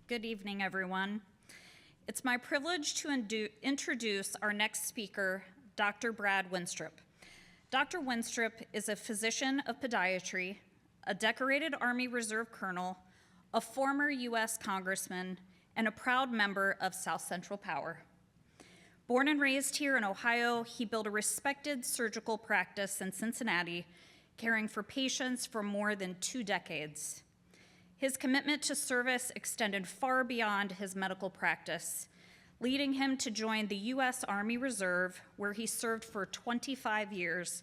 Good evening, everyone. It's my privilege to introduce our next speaker, Dr. Brad Wenstrup. Dr. Wenstrup is a physician of podiatry, a decorated Army Reserve colonel, a former U.S. congressman, and a proud member of South Central Power. Born and raised here in Ohio, he built a respected surgical practice in Cincinnati, caring for patients for more than 2 decades. His commitment to service extended far beyond his medical practice, leading him to join the U.S. Army Reserve, where he served for 25 years,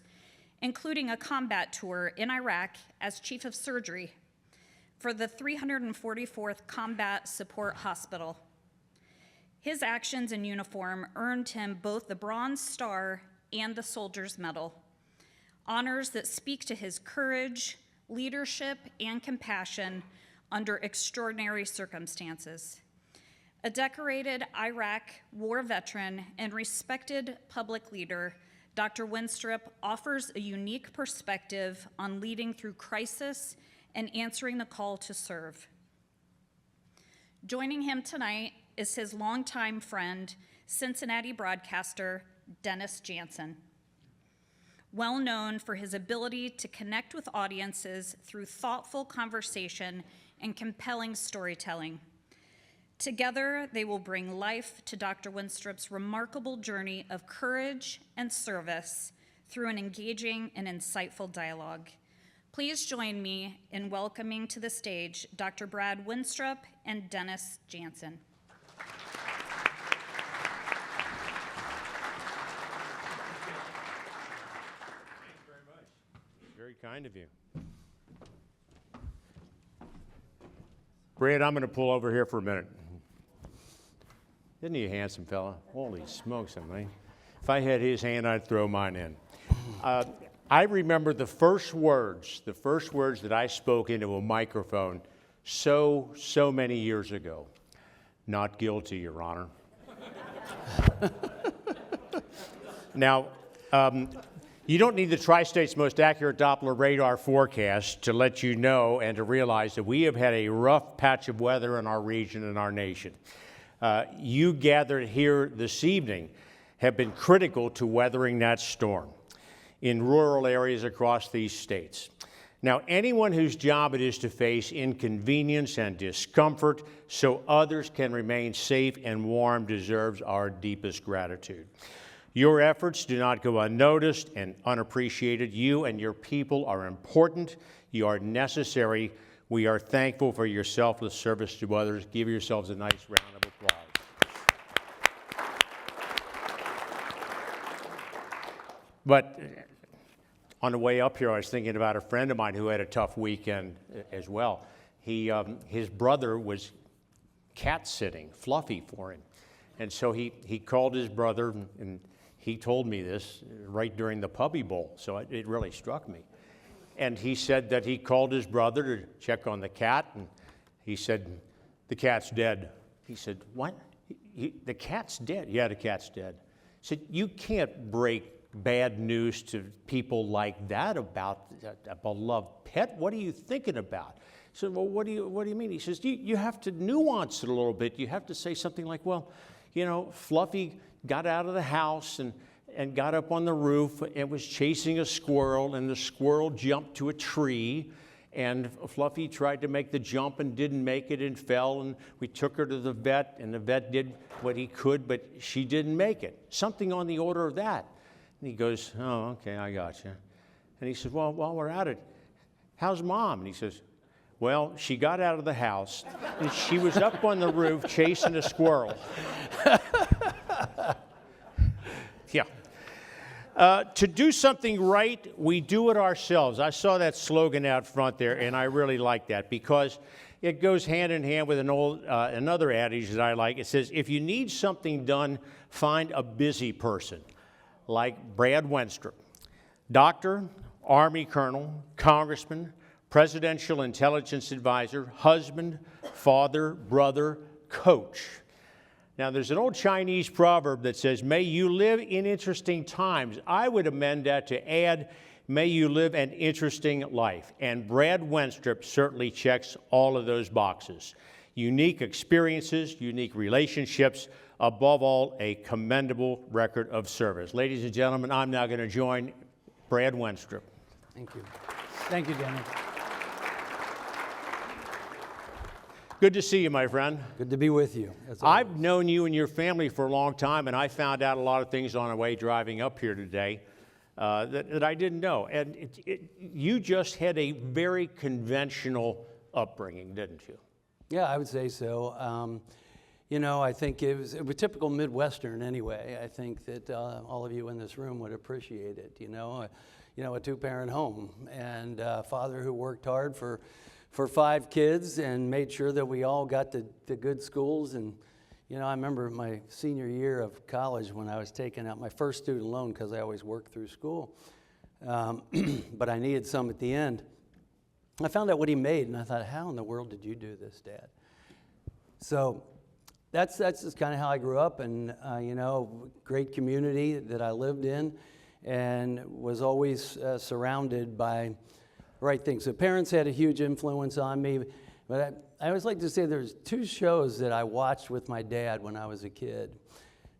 including a combat tour in Iraq as Chief of Surgery for the 344th Combat Support Hospital. His actions in uniform earned him both the Bronze Star and the Soldier's Medal, honors that speak to his courage, leadership, and compassion under extraordinary circumstances. A decorated Iraq war veteran and respected public leader, Dr. Wenstrup offers a unique perspective on leading through crisis and answering the call to serve. Joining him tonight is his longtime friend, Cincinnati broadcaster Dennis Jansen. Well known for his ability to connect with audiences through thoughtful conversation and compelling storytelling. Together, they will bring life to Dr. Wenstrup's remarkable journey of courage and service through an engaging and insightful dialogue. Please join me in welcoming to the stage Dr. Brad Wenstrup and Dennis Jansen. Very kind of you. Brad, I'm going to pull over here for a minute. Isn't he a handsome fella? Holy smokes, I mean. If I had his hand, I'd throw mine in. I remember the first words that I spoke into a microphone so many years ago. Not guilty, Your Honor. Now, you don't need the Tri-State's most accurate Doppler radar forecast to let you know and to realize that we have had a rough patch of weather in our region and our nation. You gathered here this evening have been critical to weathering that storm in rural areas across these states. Now, anyone whose job it is to face inconvenience and discomfort so others can remain safe and warm deserves our deepest gratitude. Your efforts do not go unnoticed and unappreciated. You and your people are important. You are necessary. We are thankful for your selfless service to others. Give yourselves a nice round of applause. But on the way up here, I was thinking about a friend of mine who had a tough weekend as well. His brother was cat sitting, Fluffy, for him. And so he called his brother, and he told me this right during the Puppy Bowl, so it really struck me. And he said that he called his brother to check on the cat, and he said, "The cat's dead." He said, "What? The cat's dead?" "Yeah, the cat's dead." He said, "You can't break bad news to people like that about a beloved pet. What are you thinking about?" He said, "Well, what do you mean?" He says, you have to nuance it a little bit. You have to say something like, well, you know, Fluffy got out of the house and got up on the roof and was chasing a squirrel, and the squirrel jumped to a tree, and Fluffy tried to make the jump and didn't make it and fell, and we took her to the vet, and the vet did what he could, but she didn't make it. Something on the order of that. And he goes, "Oh, okay, I got you." And he says, "Well, while we're at it, how's Mom?" And he says, "Well, she got out of the house, and she was up on the roof chasing a squirrel." Yeah. To do something right, we do it ourselves. I saw that slogan out front there, and I really like that because it goes hand in hand with another adage that I like. It says, if you need something done, find a busy person, like Brad Wenstrup, doctor, Army colonel, congressman, presidential intelligence advisor, husband, father, brother, coach. Now, there's an old Chinese proverb that says, "May you live in interesting times." I would amend that to add, "May you live an interesting life." And Brad Wenstrup certainly checks all of those boxes. unique experiences, unique relationships, above all, a commendable record of service. Ladies and gentlemen, I'm now going to join Brad Wenstrup. Thank you. Thank you, Dennis. Good to see you, my friend. Good to be with you. I've known you and your family for a long time, and I found out a lot of things on our way driving up here today that I didn't know. And you just had a very conventional upbringing, didn't you? Yeah, I would say so. You know, I think it was typical Midwestern anyway. I think that all of you in this room would appreciate it. You know, a two-parent home and a father who worked hard for 5 kids and made sure that we all got to good schools. And, you know, I remember my senior year of college when I was taking out my first student loan because I always worked through school. But I needed some at the end. I found out what he made, and I thought, how in the world did you do this, Dad? So that's just kind of how I grew up, and, you know, great community that I lived in and was always surrounded by right things. So parents had a huge influence on me, but I always like to say there's 2 shows that I watched with my dad when I was a kid,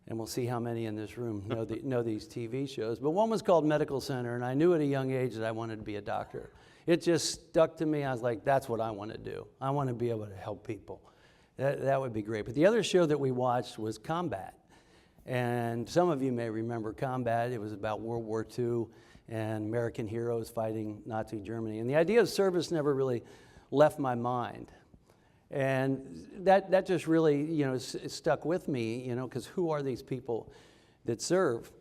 and we'll see how many in this room know these TV shows. But one was called Medical Center, and I knew at a young age that I wanted to be a doctor. It just stuck to me. I was like, that's what I want to do. I want to be able to help people. That would be great. But the other show that we watched was Combat. And some of you may remember Combat. It was about World War II and American heroes fighting Nazi Germany. And the idea of service never really left my mind. And that just really, you know, stuck with me, you know, because who are these people that serve?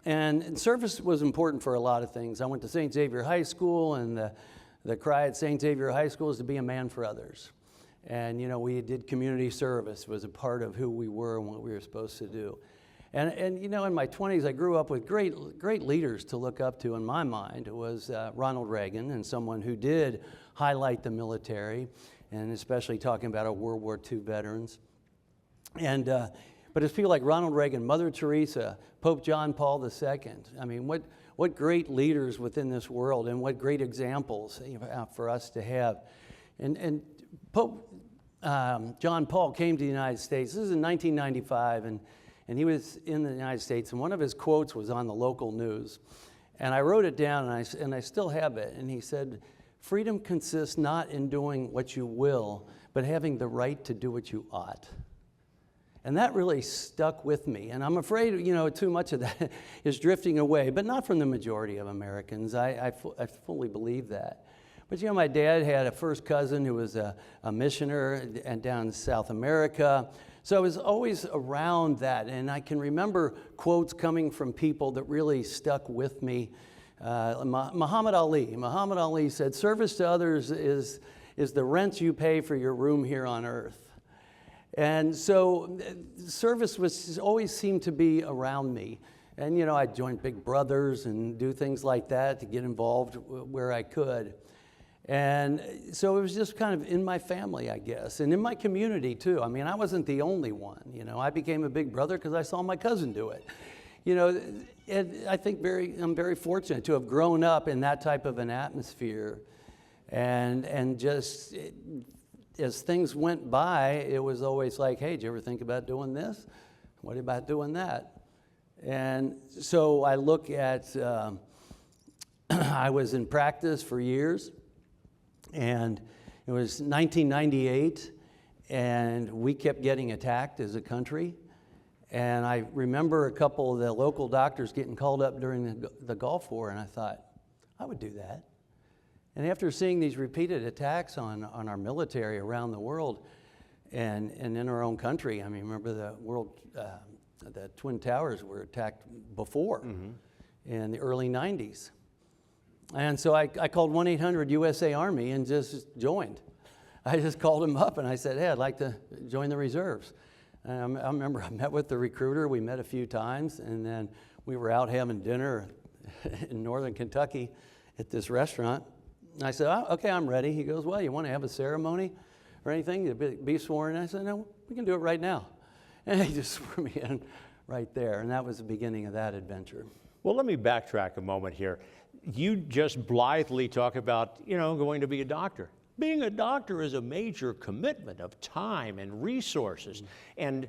And service was important for a lot of things. I went to St. Xavier High School, and the cry at St. Xavier High School is to be a man for others. And, you know, we did community service, was a part of who we were and what we were supposed to do. And you know, in my 20s, I grew up with great leaders to look up to in my mind. It was Ronald Reagan, and someone who did highlight the military, and especially talking about our World War II veterans. And but it's people like Ronald Reagan, Mother Teresa, Pope John Paul II. I mean, what great leaders within this world, and what great examples for us to have. And Pope John Paul came to the United States. This is in 1995, and he was in the United States, and one of his quotes was on the local news. And I wrote it down, and I still have it. And he said, "Freedom consists not in doing what you will, but having the right to do what you ought." And that really stuck with me. And I'm afraid, you know, too much of that is drifting away, but not from the majority of Americans. I fully believe that. But, you know, my dad had a first cousin who was a missioner and down in South America. So I was always around that. And I can remember quotes coming from people that really stuck with me. Muhammad Ali said, "Service to others is the rent you pay for your room here on earth." And so service always seemed to be around me. And, you know, I'd join Big Brothers and do things like that to get involved where I could. And so it was just kind of in my family, I guess, and in my community, too. I mean, I wasn't the only one. You know, I became a Big Brother because I saw my cousin do it. You know, I think I'm very fortunate to have grown up in that type of an atmosphere. And just... as things went by, it was always like, hey, did you ever think about doing this? What about doing that? And so I look at, I was in practice for years, and it was 1998, and we kept getting attacked as a country. And I remember a couple of the local doctors getting called up during the Gulf War, and I thought, I would do that. And after seeing these repeated attacks on our military around the world and in our own country, I mean, remember the Twin Towers were attacked before in the early 90s. And so I called 1-800-USA Army and just joined. I just called him up and I said, hey, I'd like to join the reserves. And I remember I met with the recruiter. We met a few times, and then we were out having dinner in northern Kentucky at this restaurant. And I said, oh, okay, I'm ready. He goes, well, you want to have a ceremony or anything to be sworn in? I said, no, we can do it right now. And he just swore me in right there. And that was the beginning of that adventure. Well, let me backtrack a moment here. You just blithely talk about, you know, going to be a doctor. being a doctor is a major commitment of time and resources, and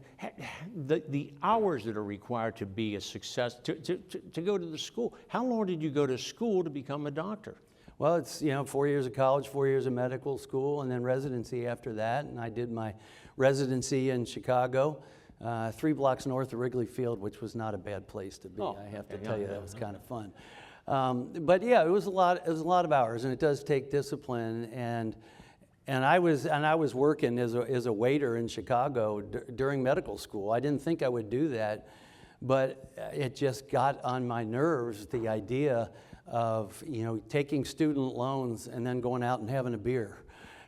the hours that are required to be a success, to go to the school. How long did you go to school to become a doctor? Well, it's 4 years of college, 4 years of medical school, and then residency after that. And I did my residency in Chicago, 3 blocks north of Wrigley Field, which was not a bad place to be. I have to tell you, that was kind of fun. But yeah, it was a lot of hours, and it does take discipline. And I was working as a waiter in Chicago during medical school. I didn't think I would do that, but it just got on my nerves, the idea of taking student loans and then going out and having a beer.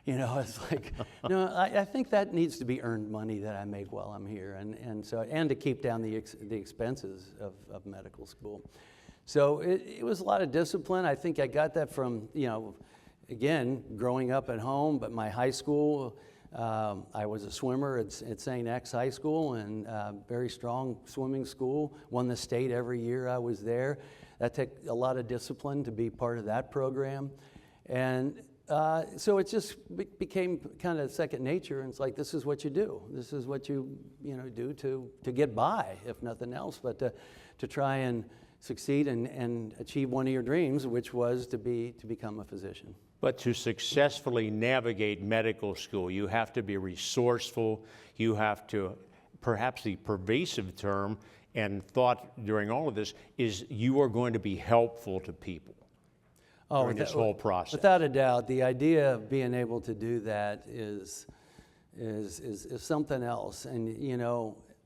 It's like, I think that needs to be earned money that I make while I'm here, and to keep down the expenses of medical school. So it was a lot of discipline. I think I got that from again, growing up at home. But my high school, I was a swimmer at St. X High School, and very strong swimming school. Won the state every year I was there. That took a lot of discipline to be part of that program. And so it just became kind of second nature. And it's like, this is what you do. This is what you do to get by, if nothing else, but to try and succeed and achieve one of your dreams, which was to become a physician. But to successfully navigate medical school, you have to be resourceful. You have to, perhaps the pervasive term and thought during all of this is, you are going to be helpful to people during this whole process. Without a doubt, the idea of being able to do that is something else. And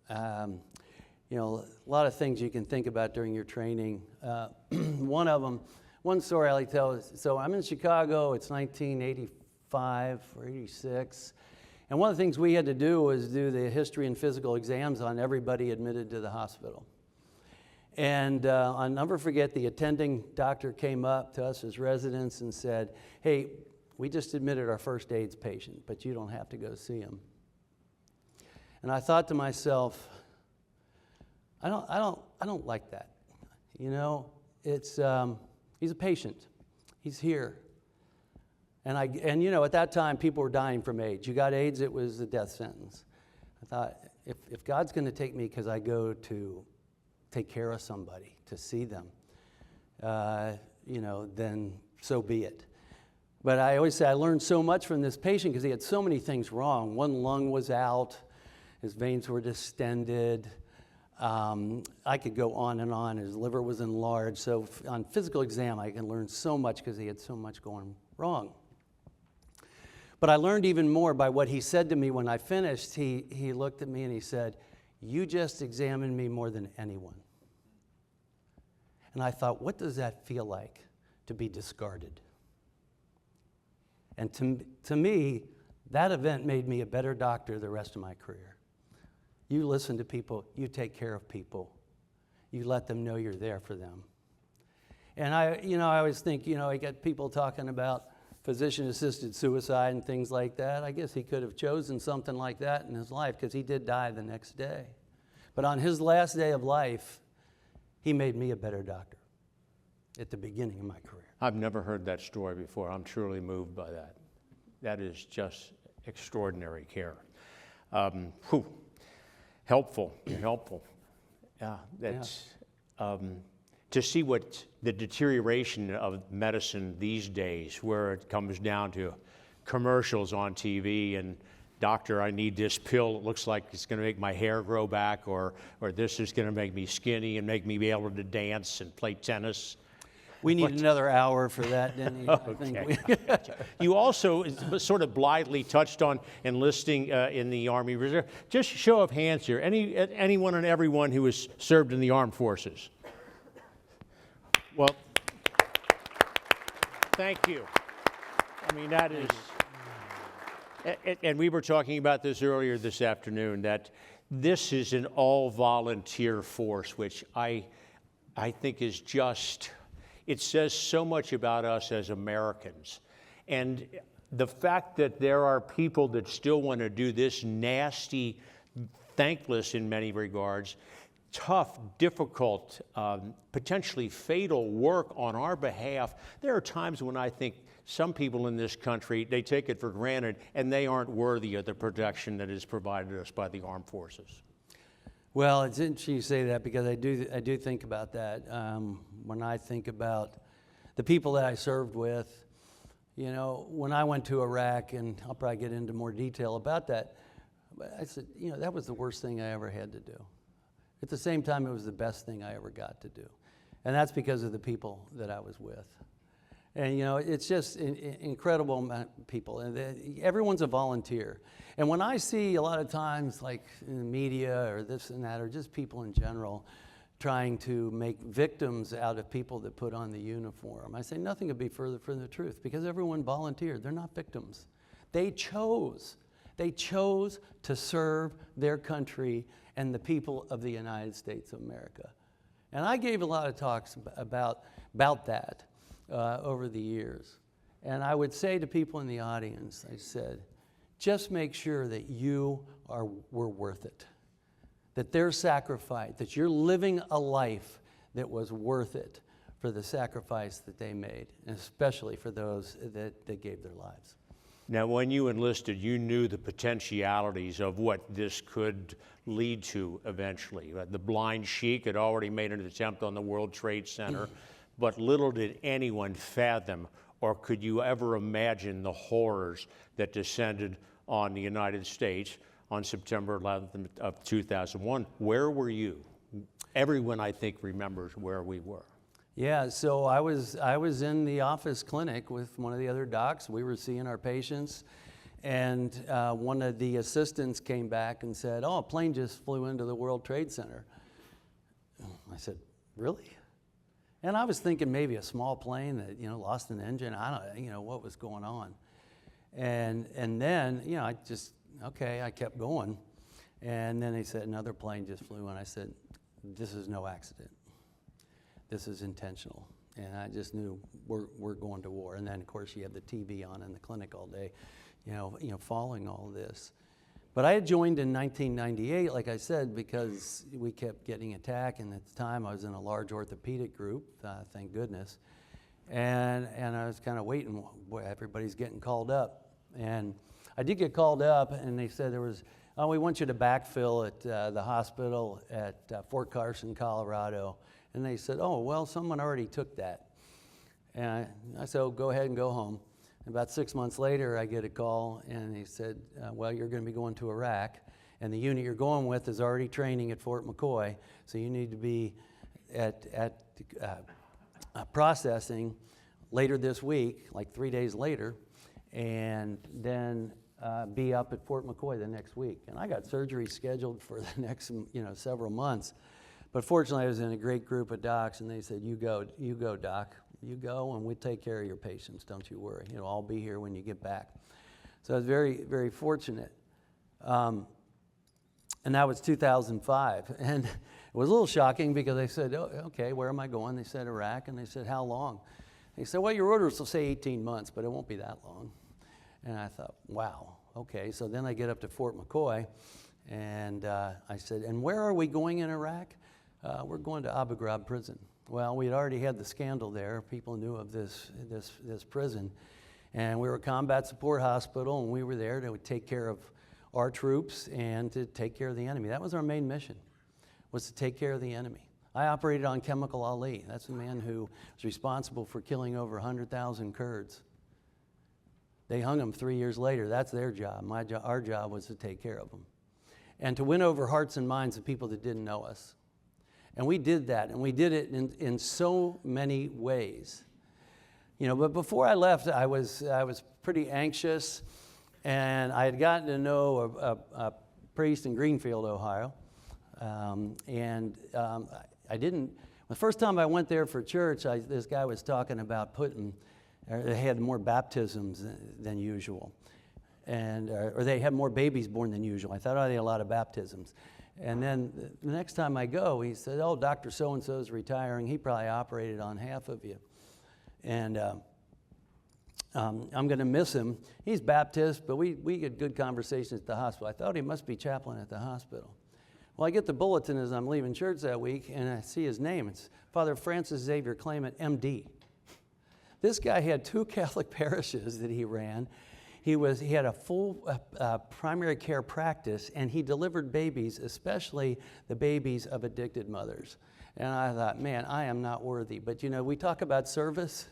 a lot of things you can think about during your training. One story I like to tell is, so I'm in Chicago, it's 1985 or 86, and one of the things we had to do was do the history and physical exams on everybody admitted to the hospital. And I'll never forget, the attending doctor came up to us as residents and said, "Hey, we just admitted our first AIDS patient, but you don't have to go see him." And I thought to myself, I don't like that. It's he's a patient. He's here. And at that time, people were dying from AIDS. You got AIDS, it was a death sentence. I thought, if God's going to take me because I go to take care of somebody, to see them, then so be it. But I always say I learned so much from this patient because he had so many things wrong. One lung was out, his veins were distended. I could go on and on. His liver was enlarged. So on physical exam, I can learn so much because he had so much going wrong. But I learned even more by what he said to me when I finished. He looked at me and he said, "You just examined me more than anyone." And I thought, what does that feel like, to be discarded? And to me, that event made me a better doctor the rest of my career. You listen to people, you take care of people, you let them know you're there for them. And I always think, I get people talking about physician-assisted suicide and things like that. I guess he could have chosen something like that in his life, because he did die the next day. But on his last day of life, he made me a better doctor at the beginning of my career. I've never heard that story before. I'm truly moved by that. That is just extraordinary care. Helpful. Yeah, that's to see what the deterioration of medicine these days, where it comes down to commercials on TV and, "Doctor, I need this pill. It looks like it's going to make my hair grow back," or "This is going to make me skinny and make me be able to dance and play tennis." We need another hour for that, didn't you? Okay. You also sort of blithely touched on enlisting in the Army Reserve. Just show of hands here. Anyone and everyone who has served in the armed forces? Well, thank you. I mean, that is... And we were talking about this earlier this afternoon, that this is an all-volunteer force, which I think is just... It says so much about us as Americans. And the fact that there are people that still want to do this nasty, thankless in many regards, tough, difficult, potentially fatal work on our behalf. There are times when I think some people in this country, they take it for granted, and they aren't worthy of the protection that is provided us by the armed forces. Well, it's interesting you say that, because I do think about that. When I think about the people that I served with, you know, when I went to Iraq, and I'll probably get into more detail about that, but I said, you know, that was the worst thing I ever had to do. At the same time, it was the best thing I ever got to do. And that's because of the people that I was with. And, you know, it's just incredible people. And everyone's a volunteer. And when I see a lot of times, like in the media or this and that, or just people in general trying to make victims out of people that put on the uniform, I say nothing could be further from the truth, because everyone volunteered. They're not victims. They chose to serve their country and the people of the United States of America. And I gave a lot of talks about that over the years. And I would say to people in the audience, I said, just make sure that were worth it, that their sacrifice, that you're living a life that was worth it for the sacrifice that they made, and especially for those that gave their lives. Now, when you enlisted, you knew the potentialities of what this could lead to eventually. The blind sheik had already made an attempt on the World Trade Center, but little did anyone fathom, or could you ever imagine, the horrors that descended on the United States on September 11th of 2001. Where were you? Everyone, I think, remembers where we were. Yeah, so I was in the office clinic with one of the other docs. We were seeing our patients, and one of the assistants came back and said, "Oh, a plane just flew into the World Trade Center." I said, "Really?" And I was thinking maybe a small plane that, you know, lost an engine. I don't, you know, what was going on. And then, you know, I kept going. And then they said another plane just flew, and I said, "This is no accident. This is intentional." And I just knew we're going to war. And then, of course, you have the TV on in the clinic all day, you know, following all this. But I had joined in 1998, like I said, because we kept getting attacked. And at the time, I was in a large orthopedic group, thank goodness. And I was kind of waiting, boy, everybody's getting called up. And I did get called up, and they said we want you to backfill at the hospital at Fort Carson, Colorado. And they said, "Oh, well, someone already took that." And I said, "Oh, go ahead and go home." About 6 months later, I get a call, and he said, "Well, you're going to be going to Iraq, and the unit you're going with is already training at Fort McCoy, so you need to be at processing later this week, like 3 days later, and then be up at Fort McCoy the next week." And I got surgery scheduled for the next, several months. But fortunately, I was in a great group of docs, and they said, you go, doc. You go, and we take care of your patients. Don't you worry. I'll be here when you get back. So I was very, very fortunate. And that was 2005. And it was a little shocking, because they said, "Oh, okay, where am I going?" They said, "Iraq." And they said, "How long?" They said, "Well, your orders will say 18 months, but it won't be that long." And I thought, wow, okay. So then I get up to Fort McCoy, and I said, "And where are we going in Iraq?" "We're going to Abu Ghraib prison." Well, we had already had the scandal there. People knew of this prison. And we were a combat support hospital, and we were there to take care of our troops and to take care of the enemy. That was our main mission, was to take care of the enemy. I operated on Chemical Ali. That's the man who was responsible for killing over 100,000 Kurds. They hung him 3 years later. That's their job. Our job was to take care of them and to win over hearts and minds of people that didn't know us. And we did that, and we did it in so many ways. But before I left, I was pretty anxious, and I had gotten to know a priest in Greenfield, Ohio. The first time I went there for church, this guy was talking about they had more baptisms than usual, or they had more babies born than usual. I thought, they had a lot of baptisms. And then the next time I go, he said, "Oh, Dr. So-and-so is retiring. He probably operated on half of you. And I'm going to miss him. He's Baptist, but we get good conversations at the hospital." I thought he must be chaplain at the hospital. Well, I get the bulletin as I'm leaving church that week, and I see his name. It's Father Francis Xavier Clement, MD. This guy had 2 Catholic parishes that he ran. He had a full primary care practice, and he delivered babies, especially the babies of addicted mothers. And I thought, man, I am not worthy. But you know, we talk about service.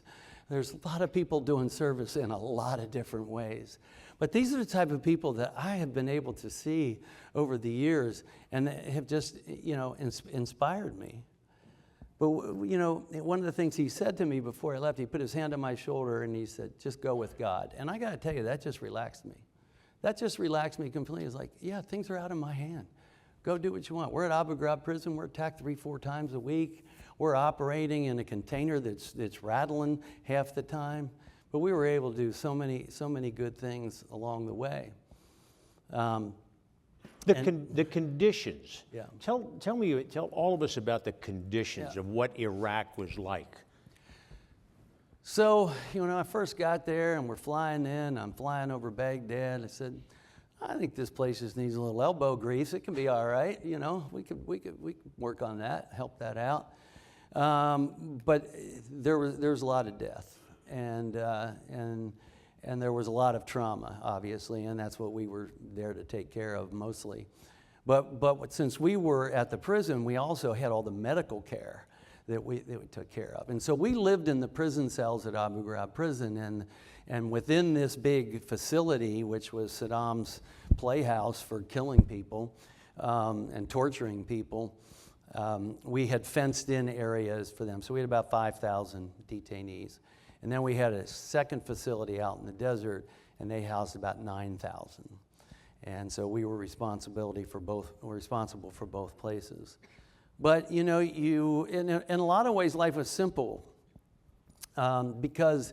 There's a lot of people doing service in a lot of different ways. But these are the type of people that I have been able to see over the years and have just, you know, inspired me. But, you know, one of the things he said to me before I left, he put his hand on my shoulder and he said, just go with God. And I got to tell you, that just relaxed me. That just relaxed me completely. It's like, yeah, things are out of my hand. Go do what you want. We're at Abu Ghraib prison. We're attacked 3-4 times a week. We're operating in a container that's rattling half the time. But we were able to do so many good things along the way. The conditions. Yeah. Tell all of us about the conditions of what Iraq was like. So, you know, when I first got there and we're flying in, I'm flying over Baghdad. I said, I think this place just needs a little elbow grease. It can be all right. You know, we could work on that, help that out. But there was a lot of death, and there was a lot of trauma, obviously, and that's what we were there to take care of mostly. But since we were at the prison, we also had all the medical care that we took care of. And so we lived in the prison cells at Abu Ghraib prison, and within this big facility, which was Saddam's playhouse for killing people and torturing people, we had fenced in areas for them. So we had about 5,000 detainees. And then we had a second facility out in the desert, and they housed about 9,000. And so we were responsible for both places. But you know, in a lot of ways, life was simple because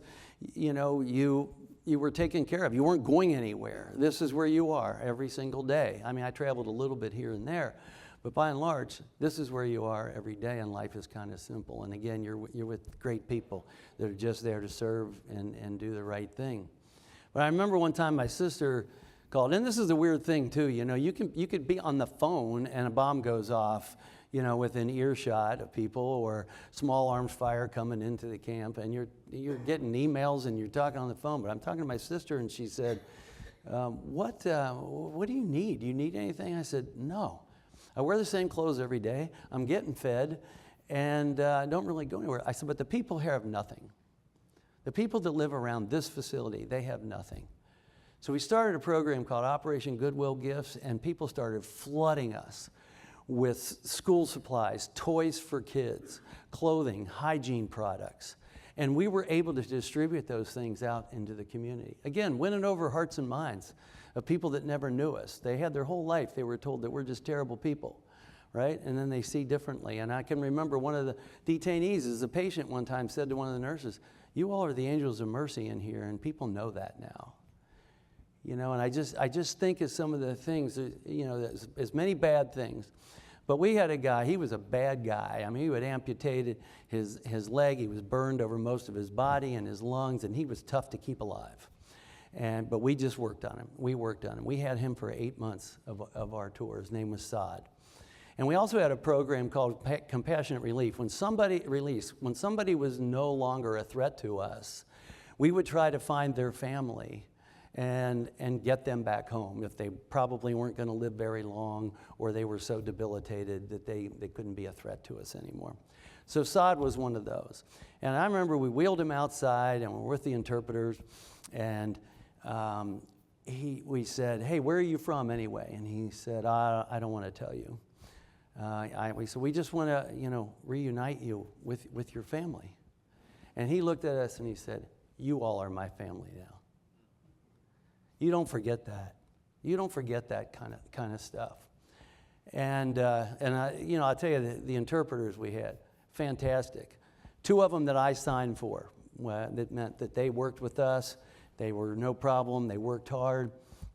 you know you were taken care of. You weren't going anywhere. This is where you are every single day. I mean, I traveled a little bit here and there, but by and large, this is where you are every day, and life is kind of simple. And again, you're with great people that are just there to serve and do the right thing. But I remember one time my sister called, and this is a weird thing too. You know, you could be on the phone and a bomb goes off, you know, within earshot of people, or small arms fire coming into the camp, and you're getting emails and you're talking on the phone. But I'm talking to my sister, and she said, "What do you need? Do you need anything?" I said, "No. I wear the same clothes every day. I'm getting fed, and I don't really go anywhere." I said, "But the people here have nothing. The people that live around this facility, they have nothing." So we started a program called Operation Goodwill Gifts, and people started flooding us with school supplies, toys for kids, clothing, hygiene products. And we were able to distribute those things out into the community. Again, winning over hearts and minds of people that never knew us. They had their whole life, they were told that we're just terrible people, right? And then they see differently. And I can remember one of the detainees, as a patient one time, said to one of the nurses, "You all are the angels of mercy in here," and people know that now. You know, and I just think of some of the things, you know, there's many bad things. But we had a guy, he was a bad guy. I mean, he had amputated his leg, he was burned over most of his body and his lungs, and he was tough to keep alive. But we just worked on him. We worked on him. We had him for 8 months of our tour. His name was Saad. And we also had a program called Compassionate Relief. When somebody was no longer a threat to us, we would try to find their family and get them back home if they probably weren't going to live very long, or they were so debilitated that they couldn't be a threat to us anymore. So Saad was one of those. And I remember we wheeled him outside, and we're with the interpreters, and we said, "Hey, where are you from anyway?" And he said, I don't want to tell you. We said, "We just want to, you know, reunite you with your family." And he looked at us and he said, "You all are my family now." You don't forget that. You don't forget that kind of stuff. And you know, I'll tell you, the interpreters we had, fantastic. 2 of them that I signed for, that meant that they worked with us. They were no problem. They worked hard.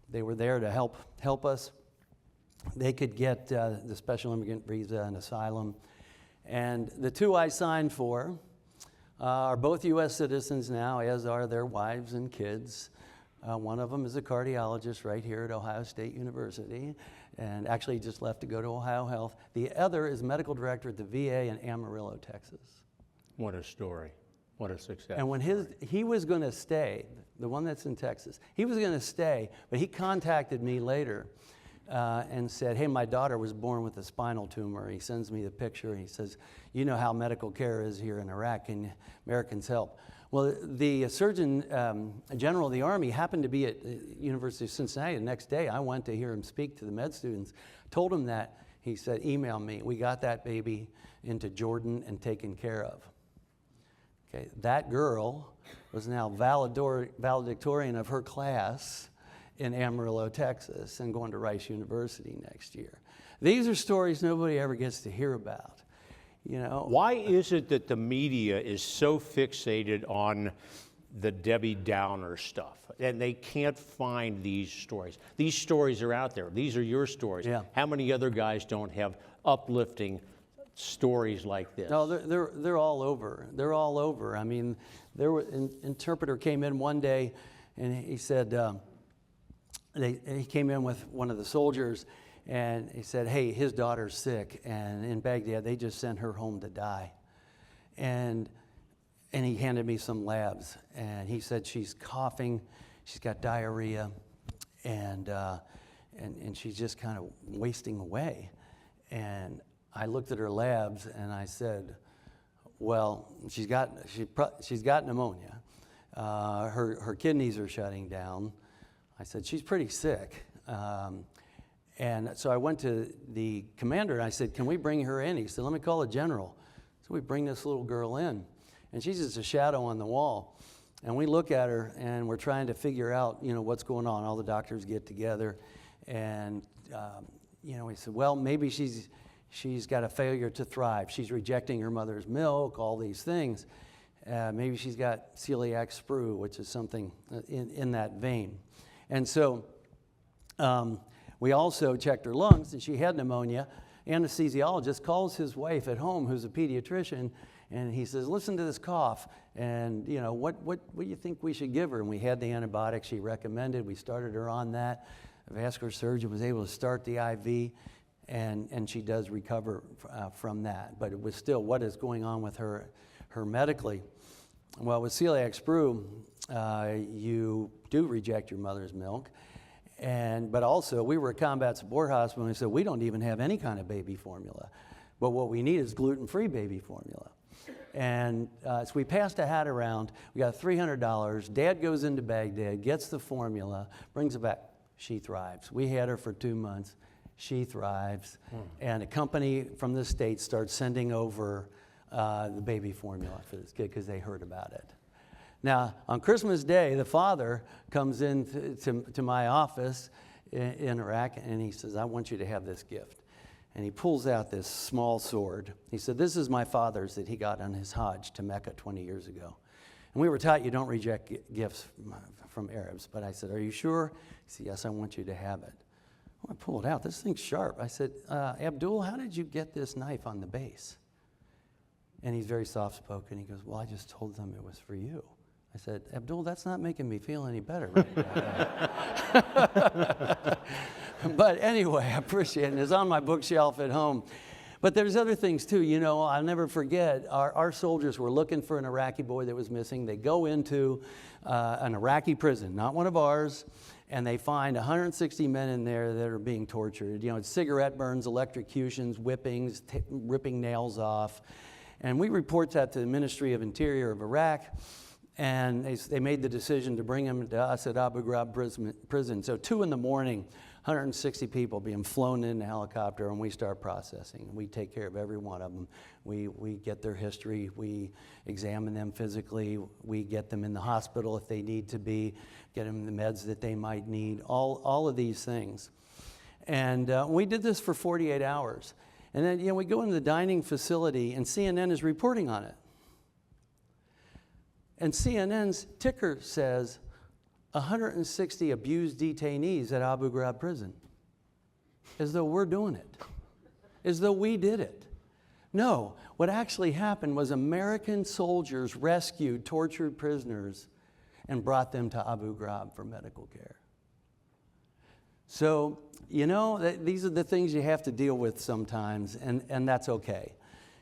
They were there to help us. They could get the special immigrant visa and asylum. And the 2 I signed for are both U.S. citizens now, as are their wives and kids. One of them is a cardiologist right here at Ohio State University, and actually just left to go to Ohio Health. The other is medical director at the VA in Amarillo, Texas. What a story. What a success. And when he was going to stay, the one that's in Texas, he was going to stay, but he contacted me later and said, hey, my daughter was born with a spinal tumor. He sends me the picture. He says, you know how medical care is here in Iraq. Can Americans help? Well, the Surgeon General of the Army happened to be at the University of Cincinnati the next day. I went to hear him speak to the med students. Told him that. He said, email me. We got that baby into Jordan and taken care of. Okay, that girl was now valedictorian of her class in Amarillo, Texas, and going to Rice University next year. These are stories nobody ever gets to hear about. You know, why is it that the media is so fixated on the Debbie Downer stuff, and they can't find these stories? These stories are out there. These are your stories. Yeah. How many other guys don't have uplifting stories like this? No, they're all over. They're all over. I mean, an interpreter came in one day, and he said he came in with one of the soldiers, and he said, hey, his daughter's sick, and in Baghdad they just sent her home to die, and he handed me some labs, and he said she's coughing, she's got diarrhea, and she's just kind of wasting away, and I looked at her labs and I said, well, she's got pneumonia. Her kidneys are shutting down. I said, she's pretty sick. And so I went to the commander and I said, can we bring her in? He said, let me call the general. So we bring this little girl in, and she's just a shadow on the wall. And we look at her and we're trying to figure out, you know, what's going on. All the doctors get together, and we said, well, maybe she's got a failure to thrive. She's rejecting her mother's milk, all these things. Maybe she's got celiac sprue, which is something in that vein. And so we also checked her lungs, and she had pneumonia. Anesthesiologist calls his wife at home, who's a pediatrician, and he says, listen to this cough, and you know, what do you think we should give her? And we had the antibiotic she recommended. We started her on that. A vascular surgeon was able to start the IV, and she does recover from that. But it was still, what is going on with her medically? Well, with celiac sprue, you do reject your mother's milk. But also, we were a combat support hospital, and we said, we don't even have any kind of baby formula. But what we need is gluten-free baby formula. And so we passed a hat around. We got $300. Dad goes into Baghdad, gets the formula, brings it back. She thrives. We had her for 2 months. She thrives. And a company from the States starts sending over the baby formula for this kid because they heard about it. Now, on Christmas Day, the father comes in to my office in Iraq, and he says, I want you to have this gift. And he pulls out this small sword. He said, this is my father's that he got on his Hajj to Mecca 20 years ago. And we were taught you don't reject gifts from Arabs. But I said, are you sure? He said, yes, I want you to have it. Well, I pulled it out. This thing's sharp. I said, Abdul, how did you get this knife on the base? And he's very soft-spoken. He goes, well, I just told them it was for you. I said, Abdul, that's not making me feel any better. But anyway, I appreciate it. It's on my bookshelf at home. But there's other things too. You know, I'll never forget, our soldiers were looking for an Iraqi boy that was missing. They go into an Iraqi prison, not one of ours, and they find 160 men in there that are being tortured. You know, it's cigarette burns, electrocutions, whippings, ripping nails off. And we report that to the Ministry of Interior of Iraq. And they made the decision to bring him to us at Abu Ghraib prison. So 2 in the morning, 160 people being flown in a helicopter, and we start processing. We take care of every one of them. We get their history. We examine them physically. We get them in the hospital if they need to be, get them the meds that they might need, all of these things. And we did this for 48 hours. And then, you know, we go into the dining facility, and CNN is reporting on it. And CNN's ticker says 160 abused detainees at Abu Ghraib prison. As though we're doing it. As though we did it. No, what actually happened was American soldiers rescued tortured prisoners and brought them to Abu Ghraib for medical care. So, you know, these are the things you have to deal with sometimes, and that's okay.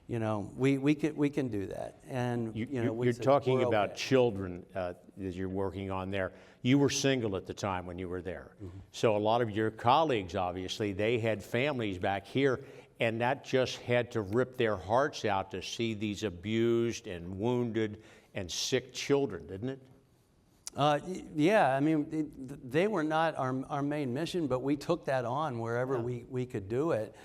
you know, we can do that. And we You're said, talking "We're about okay." children that you're working on there. You were single at the time when you were there. So a lot of your colleagues, obviously, they had families back here, and that just had to rip their hearts out to see these abused and wounded and sick children, didn't it? Yeah, I mean, they were not our main mission, but we took that on wherever we could do it.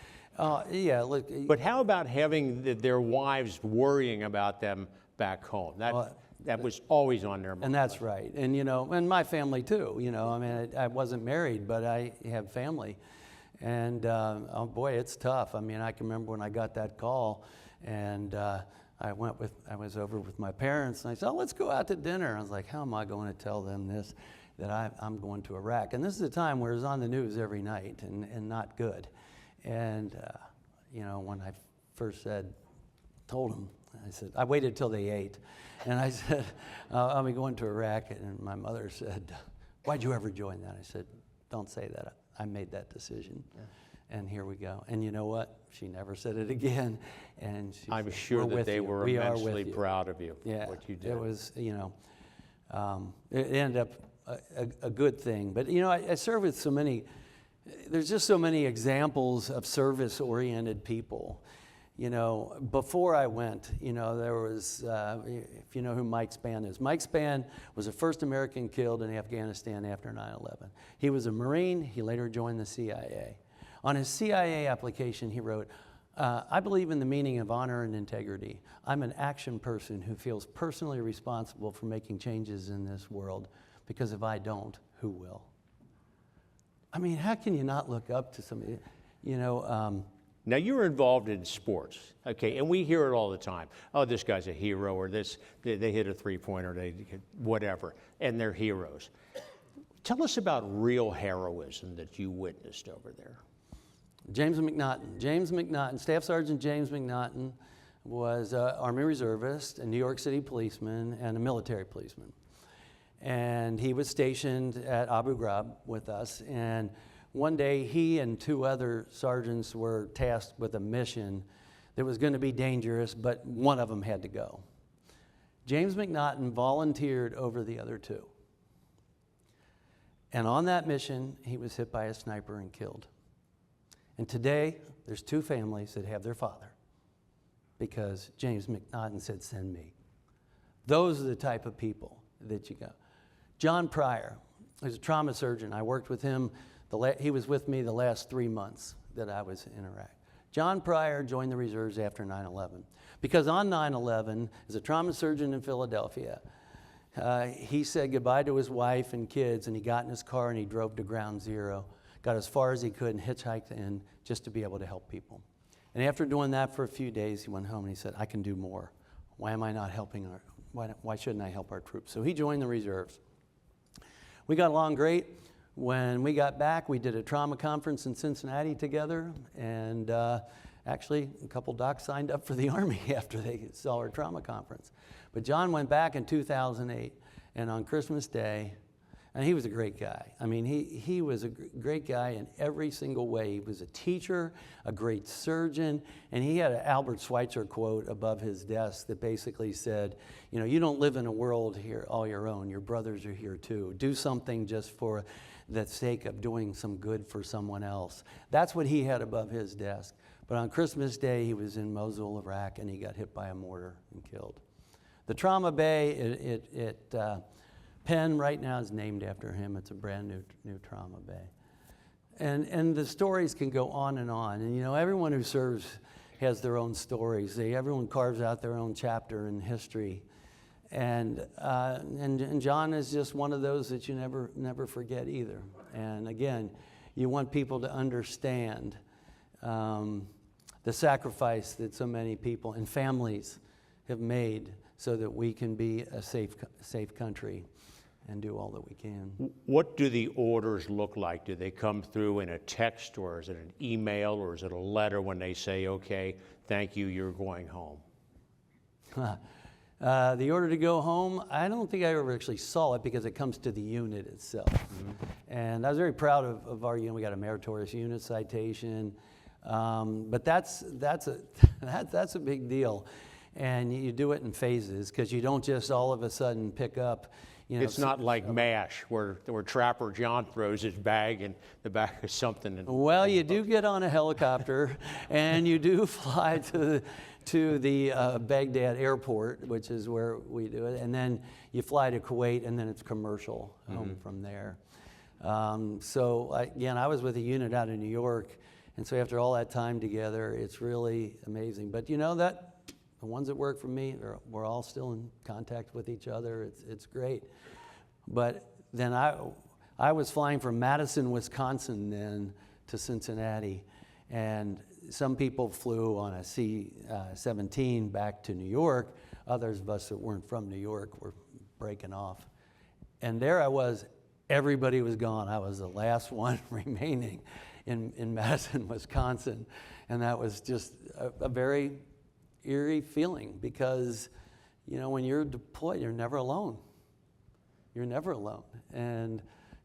Yeah, look. But how about having their wives worrying about them back home? That was always on their mind. And that's right. And, and my family too, I mean, I wasn't married, but I have family. And, oh boy, it's tough. I mean, I can remember when I got that call, and I was over with my parents, and I said, "Oh, let's go out to dinner." I was like, how am I going to tell them this, that I'm going to Iraq? And this is a time where it's on the news every night, and not good. And, when I first told them, I said, I waited till they ate. And I said, I'll be going to Iraq. And my mother said, "Why'd you ever join that?" I said, "Don't say that. I made that decision." Yeah. And here we go. And you know what? She never said it again. And I'm said, sure that they were immensely proud of you, yeah, what you did. It was, it ended up a good thing. But, I serve with so many, there's just so many examples of service-oriented people. Before I went, there was, if you know who Mike Spann is. Mike Spann was the first American killed in Afghanistan after 9/11. He was a Marine. He later joined the CIA. On his CIA application, he wrote, "I believe in the meaning of honor and integrity. I'm an action person who feels personally responsible for making changes in this world, because if I don't, who will?" I mean, how can you not look up to somebody, Now, you're involved in sports, okay, and we hear it all the time. Oh, this guy's a hero, or they hit a three-pointer, whatever, and they're heroes. Tell us about real heroism that you witnessed over there. James McNaughton, Staff Sergeant James McNaughton was an Army reservist, a New York City policeman, and a military policeman. And he was stationed at Abu Ghraib with us. And one day, he and two other sergeants were tasked with a mission that was going to be dangerous, but one of them had to go. James McNaughton volunteered over the other two. And on that mission, he was hit by a sniper and killed. And today, there's two families that have their father because James McNaughton said, "Send me." Those are the type of people that you go. John Pryor, who's a trauma surgeon. I worked with him. He was with me the last 3 months that I was in Iraq. John Pryor joined the reserves after 9/11 because on 9/11, as a trauma surgeon in Philadelphia, he said goodbye to his wife and kids, and he got in his car and he drove to Ground Zero, got as far as he could and hitchhiked in just to be able to help people. And after doing that for a few days, he went home and he said, "I can do more. Why am I not helping why shouldn't I help our troops?" So he joined the reserves. We got along great. When we got back, we did a trauma conference in Cincinnati together, and actually a couple docs signed up for the Army after they saw our trauma conference. But John went back in 2008, and on Christmas Day, and he was a great guy. I mean, he was a great guy in every single way. He was a teacher, a great surgeon, and he had an Albert Schweitzer quote above his desk that basically said, "You don't live in a world here all your own. Your brothers are here too. Do something just for the sake of doing some good for someone else." That's what he had above his desk. But on Christmas Day, he was in Mosul, Iraq, and he got hit by a mortar and killed. The trauma bay, Penn right now is named after him. It's a brand new trauma bay. And the stories can go on. And everyone who serves has their own stories. Everyone carves out their own chapter in history. And John is just one of those that you never forget either. And again, you want people to understand the sacrifice that so many people and families have made so that we can be a safe country and do all that we can. What do the orders look like? Do they come through in a text, or is it an email, or is it a letter when they say, "Okay, thank you, you're going home"? The order to go home, I don't think I ever actually saw it because it comes to the unit itself. Mm-hmm. And I was very proud of our unit. We got a meritorious unit citation. But that's a big deal. And you do it in phases, because you don't just all of a sudden pick up. It's not like MASH, where Trapper John throws his bag in the back of something. Well, you do get on a helicopter, and you do fly to the Baghdad airport, which is where we do it, and then you fly to Kuwait, and then it's commercial home from there. So again, I was with a unit out in New York, and so after all that time together, it's really amazing. But you know that the ones that work for me, we're all still in contact with each other. It's great. But then I was flying from Madison, Wisconsin then to Cincinnati, and some people flew on a C-17 back to New York. Others of us that weren't from New York were breaking off. And there I was, everybody was gone. I was the last one remaining in Madison, Wisconsin. And that was just a very eerie feeling, because, you know, when you're deployed, you're never alone. You're never alone. And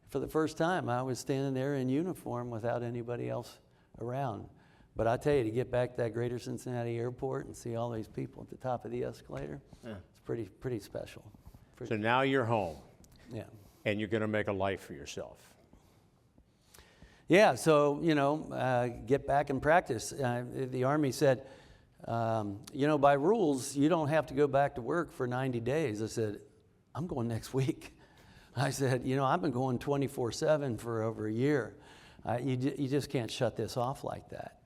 for the first time, I was standing there in uniform without anybody else around. But I tell you, to get back to that Greater Cincinnati Airport and see all these people at the top of the escalator, it's pretty special. So now you're home. Yeah. And you're going to make a life for yourself. Yeah, so, you know, get back and practice. The Army said, you know, by rules, you don't have to go back to work for 90 days. I said, I'm going next week. I said, you know, I've been going 24/7 for over a year. You just can't shut this off like that.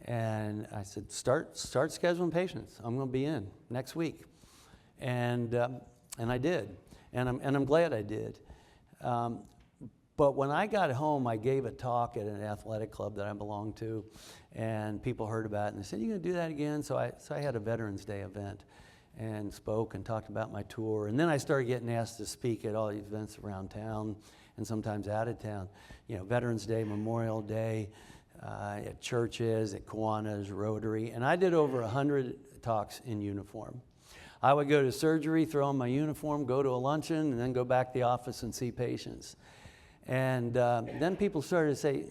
And I said, start scheduling patients. I'm going to be in next week. And I did. And I'm glad I did. But when I got home, I gave a talk at an athletic club that I belonged to, and people heard about it, and they said, "You going to do that again?" So I had a Veterans Day event and spoke and talked about my tour. And then I started getting asked to speak at all these events around town and sometimes out of town. You know, Veterans Day, Memorial Day, at churches, at Kiwanis, Rotary. And I did over 100 talks in uniform. I would go to surgery, throw on my uniform, go to a luncheon, and then go back to the office and see patients. And then people started to say,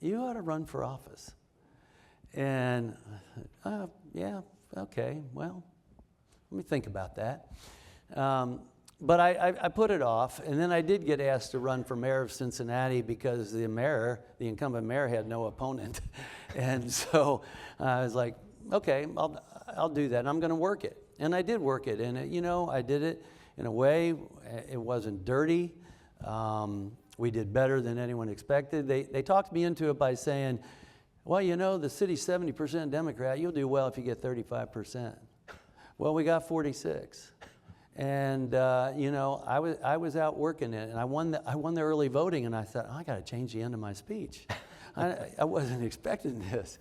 "You ought to run for office." And yeah, okay, well, let me think about that. But I put it off, and then I did get asked to run for mayor of Cincinnati because the incumbent mayor, had no opponent. And so I was like, okay, I'll do that, and I'm going to work it. And I did work it, and you know, I did it in a way, it wasn't dirty. We did better than anyone expected. They talked me into it by saying, well, you know, the city's 70% Democrat. You'll do well if you get 35%. Well, we got 46. And, you know, I was out working it, and I won the early voting, and I thought, I got to change the end of my speech. I wasn't expecting this.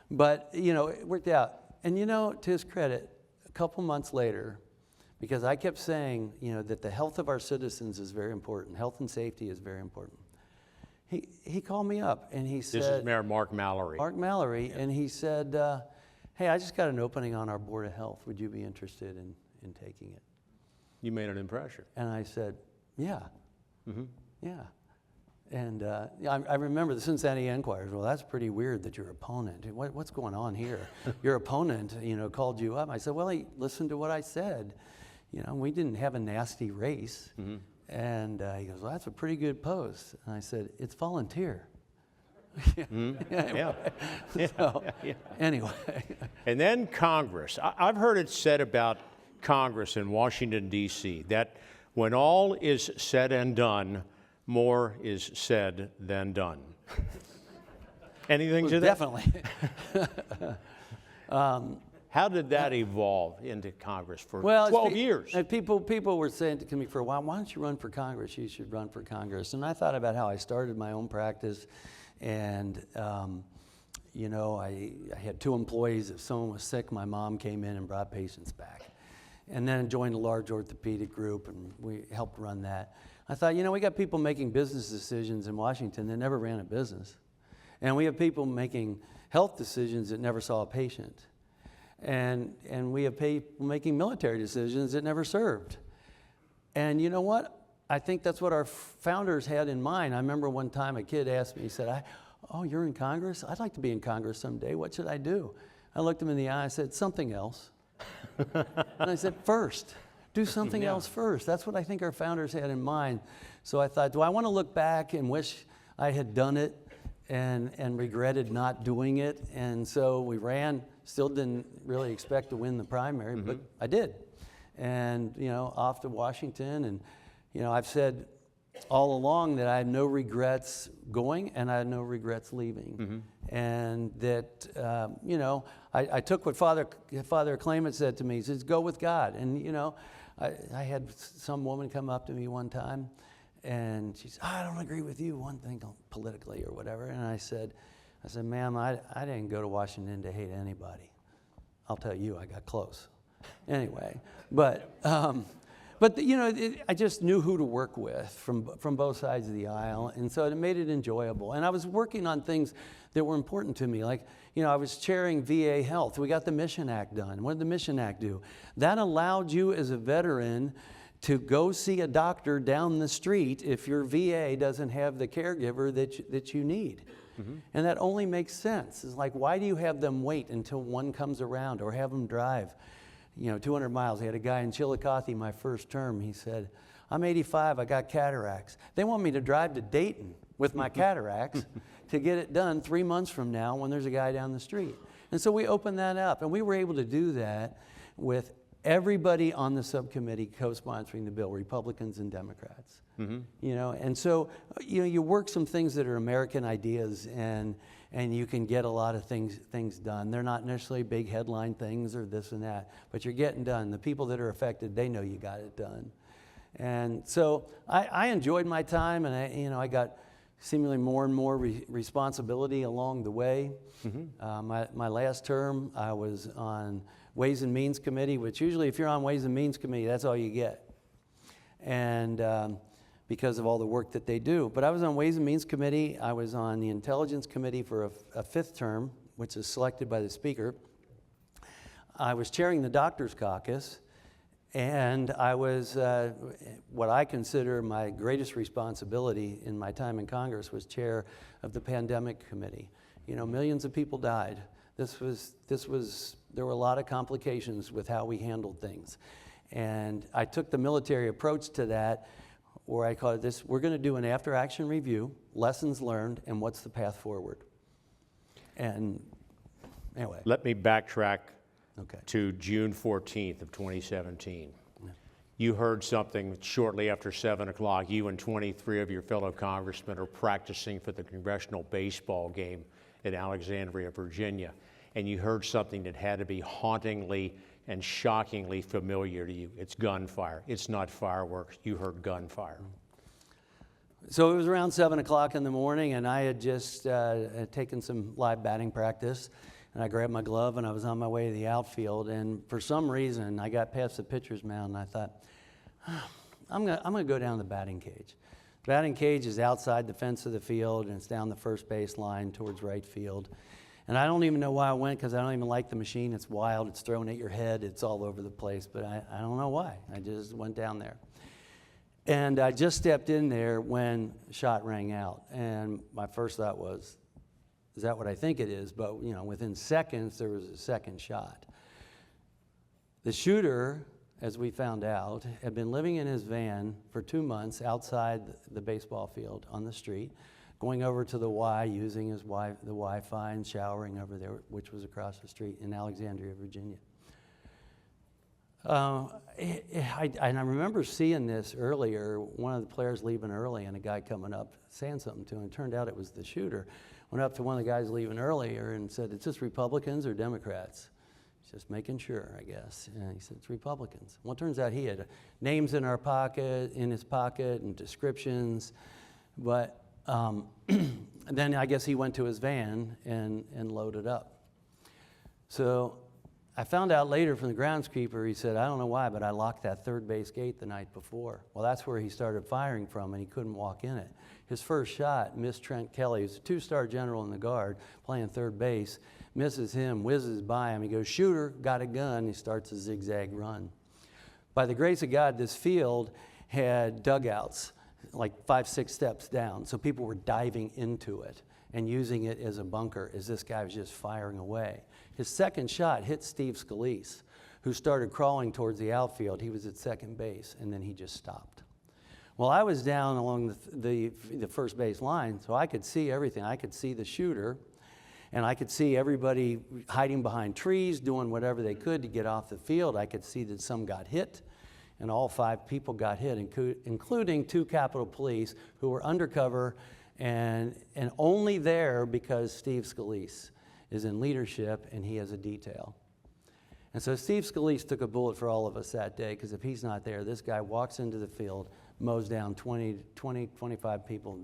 But, you know, it worked out. And, you know, to his credit, a couple months later, because I kept saying, you know, that the health of our citizens is very important. Health and safety is very important. He called me up, and he said... This is Mayor Mark Mallory. Mark Mallory, yeah. And he said, hey, I just got an opening on our Board of Health. Would you be interested in taking it? You made an impression. And I said, yeah. Mm-hmm. Yeah. And I remember the Cincinnati Enquirer. Well, that's pretty weird that your opponent, what's going on here? Your opponent, you know, called you up. I said, well, he listened to what I said. You know, we didn't have a nasty race. Mm-hmm. And he goes, well, that's a pretty good post. And I said, it's volunteer. Mm-hmm. Anyway, yeah. So, anyway. And then Congress. I've heard it said about Congress in Washington, D.C., that when all is said and done, more is said than done. Anything to that? Definitely. How did that evolve into Congress for 12 years? People were saying to me for a while, why don't you run for Congress? You should run for Congress. And I thought about how I started my own practice. And, you know, I had 2 employees. If someone was sick, my mom came in and brought patients back. And then joined a large orthopedic group, and we helped run that. I thought, you know, we got people making business decisions in Washington that never ran a business. And we have people making health decisions that never saw a patient. And we have people making military decisions that never served. And you know what? I think that's what our founders had in mind. I remember one time a kid asked me, he said, "Oh, you're in Congress? I'd like to be in Congress someday. What should I do?" I looked him in the eye. I said, "Something else." And I said, "First. Do something else first." That's what I think our founders had in mind. So I thought, do I want to look back and wish I had done it and regretted not doing it? And so we ran, still didn't really expect to win the primary, but I did. And, off to Washington. And, I've said all along that I had no regrets going and I had no regrets leaving. And that, I took what Father Clement said to me. He says, "Go with God." And, I had some woman come up to me one time and she said, "I don't agree with you one thing politically or whatever." And I said, "Ma'am, I didn't go to Washington to hate anybody. I'll tell you, I got close." Anyway, but I just knew who to work with from both sides of the aisle, and so it made it enjoyable. And I was working on things that were important to me, like, I was chairing VA Health. We got the Mission Act done. What did the Mission Act do? That allowed you as a veteran to go see a doctor down the street if your VA doesn't have the caregiver that you need. And that only makes sense. It's like, why do you have them wait until one comes around or have them drive 200 miles. I had a guy in Chillicothe my first term. He said, "I'm 85, I got cataracts." They want me to drive to Dayton with my cataracts to get it done 3 months from now when there's a guy down the street. And so we opened that up, and we were able to do that with everybody on the subcommittee co-sponsoring the bill, Republicans and Democrats. And so you work some things that are American ideas, and you can get a lot of things done. They're not necessarily big headline things or this and that, but you're getting done. The people that are affected, they know you got it done. And so I enjoyed my time, and I got seemingly more and more responsibility along the way. My last term, I was on Ways and Means Committee, which usually if you're on Ways and Means Committee, that's all you get. And because of all the work that they do. But I was on Ways and Means Committee. I was on the Intelligence Committee for a fifth term, which is selected by the Speaker. I was chairing the Doctors Caucus, and I was, what I consider my greatest responsibility in my time in Congress was chair of the Pandemic Committee. Millions of people died. There were a lot of complications with how we handled things. And I took the military approach to that, where I call it this: we're going to do an after-action review, lessons learned, and what's the path forward. And anyway. Let me backtrack to June 14th of 2017. You heard something shortly after 7 o'clock. You and 23 of your fellow congressmen are practicing for the congressional baseball game in Alexandria, Virginia. And you heard something that had to be hauntingly and shockingly familiar to you. It's gunfire. It's not fireworks. You heard gunfire. So it was around 7 o'clock in the morning, and I had just taken some live batting practice, and I grabbed my glove, and I was on my way to the outfield, and for some reason, I got past the pitcher's mound, and I thought, I'm gonna go down the batting cage. The batting cage is outside the fence of the field, and it's down the first base line towards right field. And I don't even know why I went, because I don't even like the machine. It's wild. It's thrown at your head. It's all over the place. But I don't know why. I just went down there. And I just stepped in there when the shot rang out. And my first thought was, is that what I think it is? But, within seconds, there was a second shot. The shooter, as we found out, had been living in his van for 2 months outside the baseball field on the street, going over to the Y, using the Wi-Fi and showering over there, which was across the street in Alexandria, Virginia. And I remember seeing this earlier, one of the players leaving early and a guy coming up saying something to him. It turned out it was the shooter. Went up to one of the guys leaving earlier and said, "It's just Republicans or Democrats?" Just making sure, I guess. And he said, "It's Republicans." Well, it turns out he had names in his pocket and descriptions, but then I guess he went to his van and loaded up. So I found out later from the groundskeeper, he said, "I don't know why, but I locked that third base gate the night before." Well, that's where he started firing from, and he couldn't walk in it. His first shot missed Trent Kelly, who's a 2-star general in the Guard, playing third base, misses him, whizzes by him. He goes, "Shooter, got a gun." He starts a zigzag run. By the grace of God, this field had dugouts. like 5-6 steps down. So people were diving into it and using it as a bunker as this guy was just firing away. His second shot hit Steve Scalise, who started crawling towards the outfield. He was at second base, and then he just stopped. Well, I was down along the first base line, so I could see everything. I could see the shooter, and I could see everybody hiding behind trees, doing whatever they could to get off the field. I could see that some got hit, and all 5 people got hit, including 2 Capitol Police who were undercover and only there because Steve Scalise is in leadership and he has a detail. And so Steve Scalise took a bullet for all of us that day, because if he's not there, this guy walks into the field, mows down 25 people,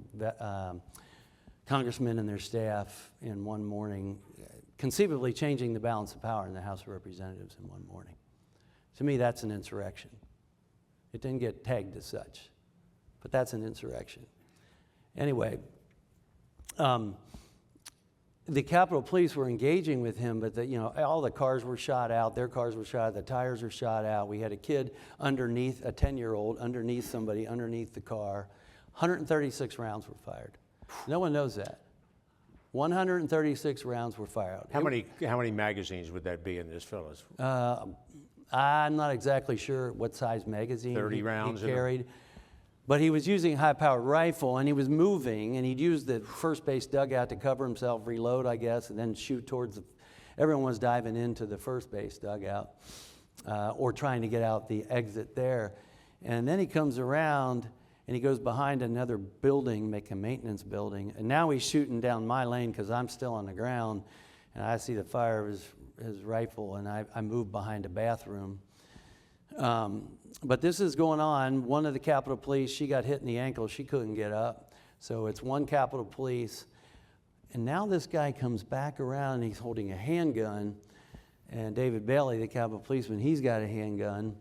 congressmen and their staff in one morning, conceivably changing the balance of power in the House of Representatives in one morning. To me, that's an insurrection. It didn't get tagged as such, but that's an insurrection. Anyway, the Capitol Police were engaging with him, but all the cars were shot out. Their cars were shot out. The tires were shot out. We had a kid underneath, a 10-year-old, underneath somebody, underneath the car. 136 rounds were fired. No one knows that. 136 rounds were fired. How many magazines would that be in this, fellas? I'm not exactly sure what size magazine 30 rounds he carried. But he was using a high-powered rifle, and he was moving, and he'd use the first base dugout to cover himself, reload, I guess, and then shoot towards everyone was diving into the first base dugout or trying to get out the exit there. And then he comes around, and he goes behind another building, make a maintenance building, and now he's shooting down my lane because I'm still on the ground, and I see the fire of his rifle, and I move behind a bathroom. But this is going on. One of the Capitol Police, she got hit in the ankle. She couldn't get up. So it's one Capitol Police. And now this guy comes back around, and he's holding a handgun. And David Bailey, the Capitol policeman, he's got a handgun.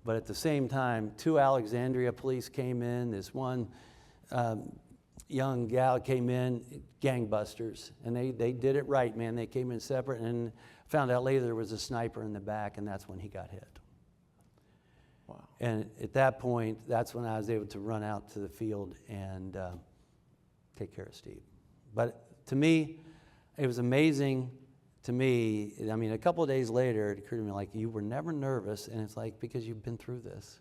But at the same time, 2 Alexandria police came in. This one young gal came in, gangbusters. And they did it right, man. They came in separate, and found out later there was a sniper in the back, and that's when he got hit. Wow. And at that point, that's when I was able to run out to the field and take care of Steve. But to me, it was amazing to me. I mean, a couple of days later, it occurred to me, like, you were never nervous, and it's like, because you've been through this,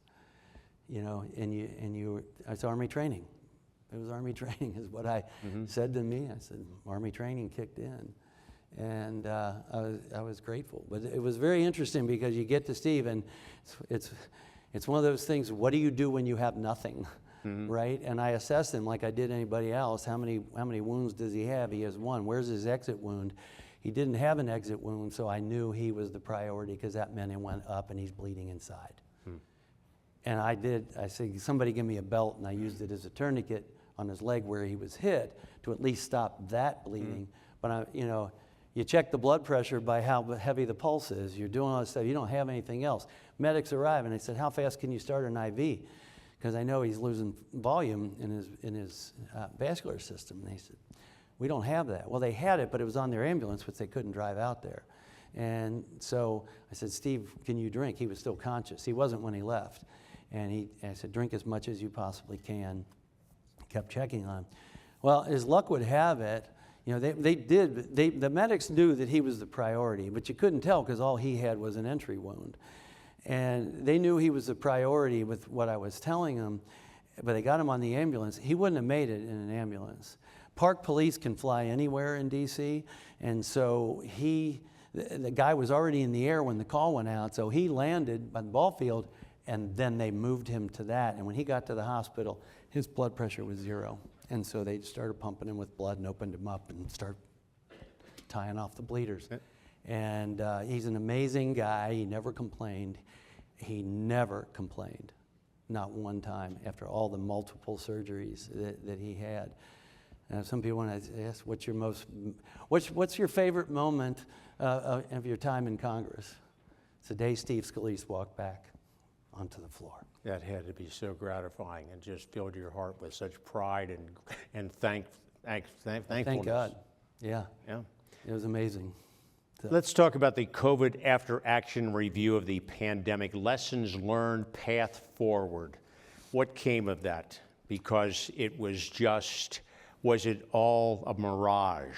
it's Army training. It was Army training is what I said to me. I said, Army training kicked in. And I was grateful. But it was very interesting because you get to Steve, and it's one of those things, what do you do when you have nothing, right? And I assessed him like I did anybody else. How many wounds does he have? He has 1. Where's his exit wound? He didn't have an exit wound, so I knew he was the priority, because that meant he went up and he's bleeding inside. And I said, somebody give me a belt, and I used it as a tourniquet on his leg where he was hit to at least stop that bleeding. But you check the blood pressure by how heavy the pulse is. You're doing all this stuff. You don't have anything else. Medics arrive, and they said, how fast can you start an IV? Because I know he's losing volume in his vascular system. And they said, we don't have that. Well, they had it, but it was on their ambulance, which they couldn't drive out there. And so I said, Steve, can you drink? He was still conscious. He wasn't when he left. And I said, drink as much as you possibly can. Kept checking on him. Well, as luck would have it, the medics knew that he was the priority, but you couldn't tell because all he had was an entry wound. And they knew he was the priority with what I was telling them, but they got him on the ambulance. He wouldn't have made it in an ambulance. Park police can fly anywhere in D.C., and so the guy was already in the air when the call went out, so he landed by the ball field, and then they moved him to that. And when he got to the hospital, his blood pressure was 0. And so they started pumping him with blood and opened him up and started tying off the bleeders. And he's an amazing guy. He never complained. He never complained, not one time, after all the multiple surgeries that he had. Some people want to ask, what's your favorite moment of your time in Congress? It's the day Steve Scalise walked back onto the floor. That had to be so gratifying and just filled your heart with such pride and thankfulness. Thank God. Yeah. It was amazing. Let's talk about the COVID after-action review of the pandemic. Lessons learned, path forward. What came of that? because it was was it all a mirage?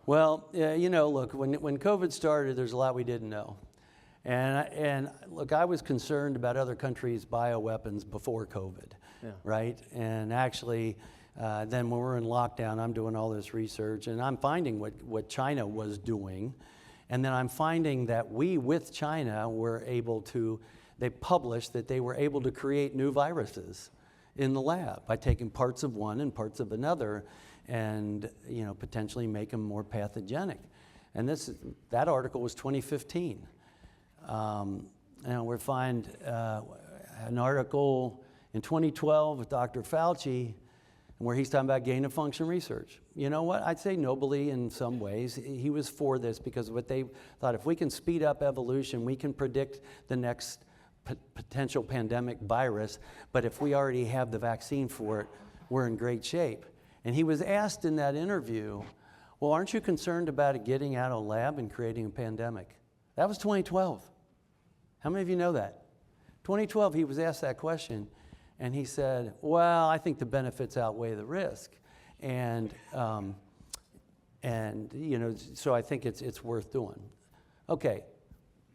Well, you know, look, when COVID started, there's a lot we didn't know. And look, I was concerned about other countries' bioweapons before COVID, right? And actually, then when we're in lockdown, I'm doing all this research, and I'm finding what China was doing. And then I'm finding that we, with China, were able to, they published that they were able to create new viruses in the lab by taking parts of one and parts of another and, you know, potentially make them more pathogenic. And that article was 2015. And we find an article in 2012 with Dr. Fauci where he's talking about gain of function research. You know what? I'd say nobly in some ways. He was for this because what they thought, if we can speed up evolution, we can predict the next potential pandemic virus, but if we already have the vaccine for it, we're in great shape. And he was asked in that interview, well, aren't you concerned about it getting out of a lab and creating a pandemic? That was 2012. How many of you know that? 2012, he was asked that question, and he said, well, I think the benefits outweigh the risk. And you know, so I think it's worth doing. Okay,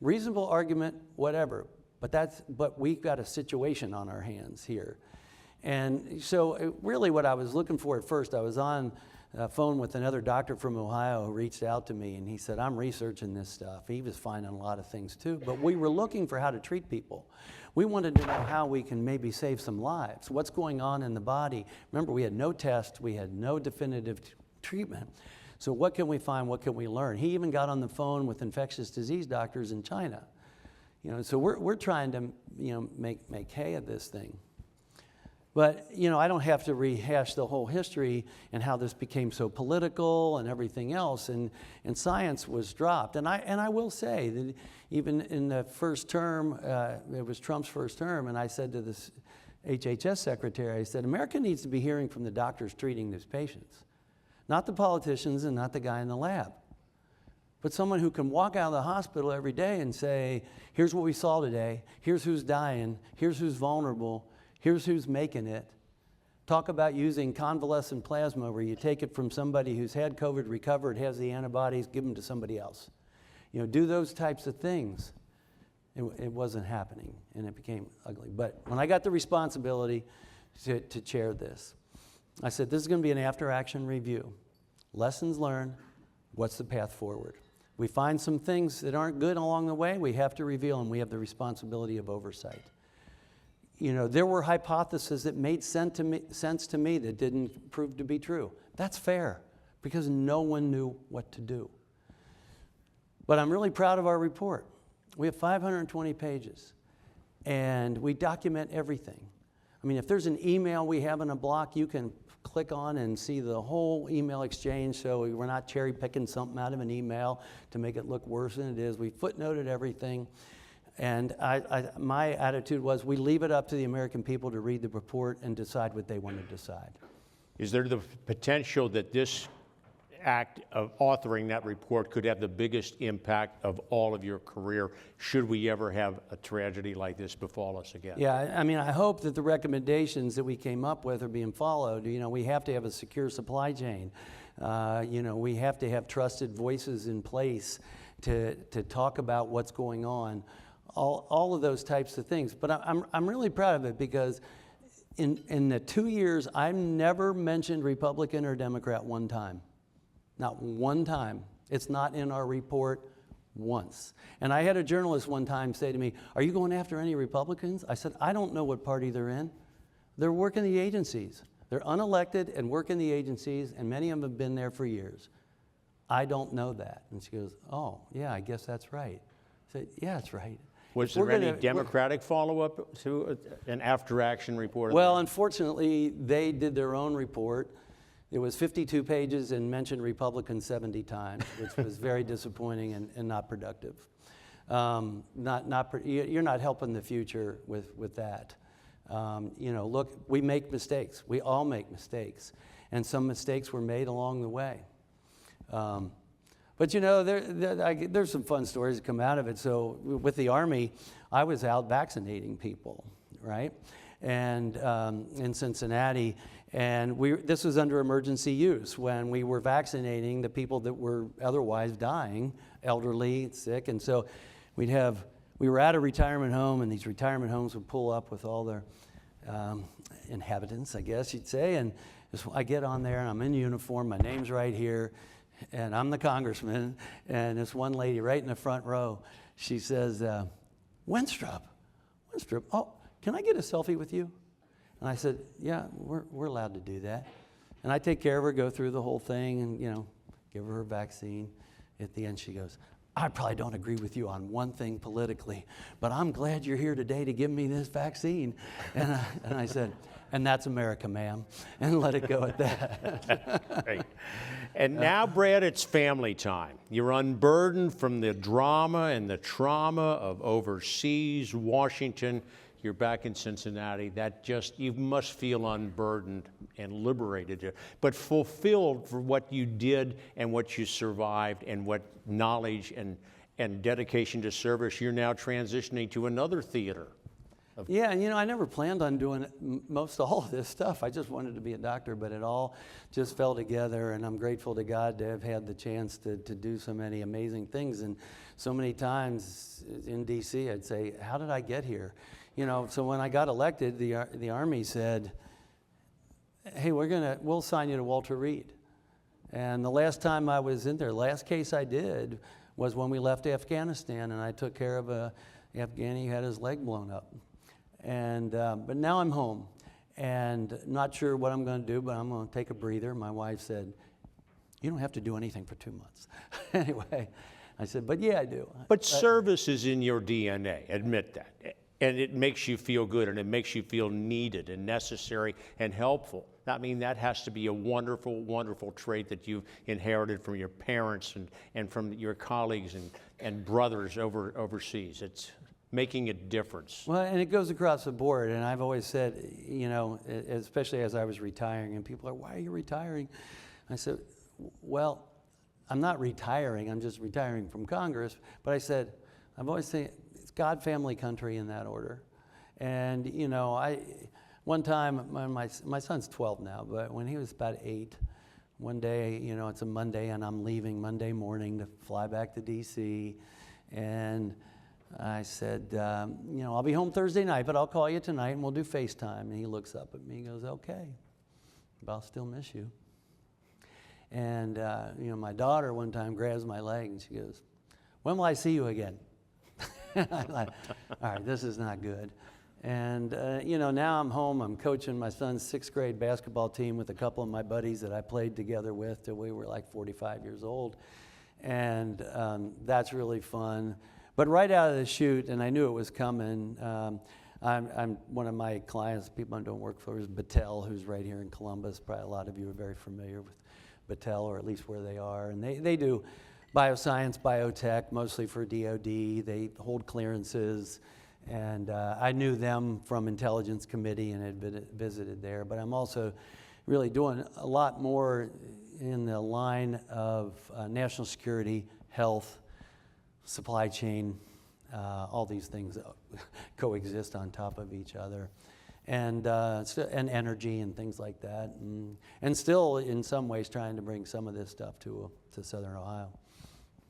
reasonable argument, whatever, but we've got a situation on our hands here. And so really what I was looking for at first, I was on a phone with another doctor from Ohio who reached out to me, and he said, I'm researching this stuff. He was finding a lot of things too, but we were looking for how to treat people. We wanted to know how we can maybe save some lives. What's going on in the body? Remember, we had no test, we had no definitive treatment. So what can we find, what can we learn? He even got on the phone with infectious disease doctors in China. You know, so we're trying to, you know, make hay of this thing. But, you know, I don't have to rehash the whole history and how this became so political and everything else, and science was dropped. And I will say that even in the first term, it was Trump's first term, and I said to this HHS secretary, I said, America needs to be hearing from the doctors treating these patients, not the politicians and not the guy in the lab, but someone who can walk out of the hospital every day and say, here's what we saw today, here's who's dying, here's who's vulnerable, here's who's making it. Talk about using convalescent plasma where you take it from somebody who's had COVID, recovered, has the antibodies, give them to somebody else. You know, do those types of things. It wasn't happening, and it became ugly. But when I got the responsibility to chair this, I said, this is going to be an after-action review. Lessons learned, what's the path forward? We find some things that aren't good along the way, we have to reveal them. We have the responsibility of oversight. You know, there were hypotheses that made sense to me that didn't prove to be true. That's fair, because no one knew what to do. But I'm really proud of our report. We have 520 pages, and we document everything. I mean, if there's an email we have in a block, you can click on and see the whole email exchange, so we're not cherry picking something out of an email to make it look worse than it is. We footnoted everything. And my attitude was, we leave it up to the American people to read the report and decide what they want to decide. Is there the potential that this act of authoring that report could have the biggest impact of all of your career, should we ever have a tragedy like this befall us again? Yeah, I mean, I hope that the recommendations that we came up with are being followed. You know, we have to have a secure supply chain. You know, we have to have trusted voices in place to talk about what's going on. All of those types of things. But I'm really proud of it, because in the 2 years, I've never mentioned Republican or Democrat one time. Not one time. It's not in our report once. And I had a journalist one time say to me, are you going after any Republicans? I said, I don't know what party they're in. They're working the agencies. They're unelected and work in the agencies, and many of them have been there for years. I don't know that. And she goes, oh, yeah, I guess that's right. I said, yeah, that's right. Was there any Democratic follow-up to an after-action report? Well, unfortunately, they did their own report. It was 52 pages and mentioned Republicans 70 times, which was very disappointing and not productive. You're not helping the future with that. You know, look, we make mistakes. We all make mistakes. And some mistakes were made along the way. But you know, there's some fun stories that come out of it. So with the Army, I was out vaccinating people, right? and in Cincinnati. And this was under emergency use when we were vaccinating the people that were otherwise dying, elderly, sick. And so we were at a retirement home, and these retirement homes would pull up with all their inhabitants, I guess you'd say. And I get on there, and I'm in uniform, my name's right here, and I'm the congressman. And this one lady right in the front row, she says, Wenstrup, oh, can I get a selfie with you? And I said, yeah, we're allowed to do that. And I take care of her, go through the whole thing, and, give her vaccine. At the end, she goes, I probably don't agree with you on one thing politically, but I'm glad you're here today to give me this vaccine. And I said, and that's America, ma'am, and let it go at that. Great. And now, Brad, it's family time. You're unburdened from the drama and the trauma of overseas, Washington. You're back in Cincinnati. You must feel unburdened and liberated, but fulfilled for what you did and what you survived and what knowledge and dedication to service. You're now transitioning to another theater. Yeah, and I never planned on doing most all of this stuff. I just wanted to be a doctor, but it all just fell together, and I'm grateful to God to have had the chance to do so many amazing things. And so many times in D.C., I'd say, how did I get here? So when I got elected, the Army said, hey, we'll assign you to Walter Reed. And the last time I was in there, last case I did was when we left Afghanistan, and I took care of a Afghani who had his leg blown up. And but now I'm home, and not sure what I'm going to do, but I'm going to take a breather. My wife said, you don't have to do anything for 2 months. Anyway, I said, but yeah, I do. But service is in your DNA, admit that. And it makes you feel good, and it makes you feel needed and necessary and helpful. I mean, that has to be a wonderful, wonderful trait that you've inherited from your parents and from your colleagues and brothers overseas. It's making a difference. Well, and it goes across the board. And I've always said, especially as I was retiring, and people are, why are you retiring? I said, well, I'm not retiring. I'm just retiring from Congress. But I said, I've always said, it's God, family, country in that order. And, one time, my son's 12 now, but when he was about 8, one day, it's a Monday, and I'm leaving Monday morning to fly back to D.C., and I said, I'll be home Thursday night, but I'll call you tonight, and we'll do FaceTime. And he looks up at me and goes, okay, but I'll still miss you. And, my daughter one time grabs my leg, and she goes, when will I see you again? I'm like, all right, this is not good. And, now I'm home. I'm coaching my son's 6th grade basketball team with a couple of my buddies that I played together with till we were like 45 years old. And that's really fun. But right out of the chute, and I knew it was coming, I'm one of my clients, people I don't work for, is Battelle, who's right here in Columbus. Probably a lot of you are very familiar with Battelle, or at least where they are. And they do bioscience, biotech, mostly for DOD. They hold clearances. And I knew them from Intelligence Committee and had visited there. But I'm also really doing a lot more in the line of national security, health, supply chain, all these things coexist on top of each other. And energy and things like that. And still, in some ways, trying to bring some of this stuff to Southern Ohio.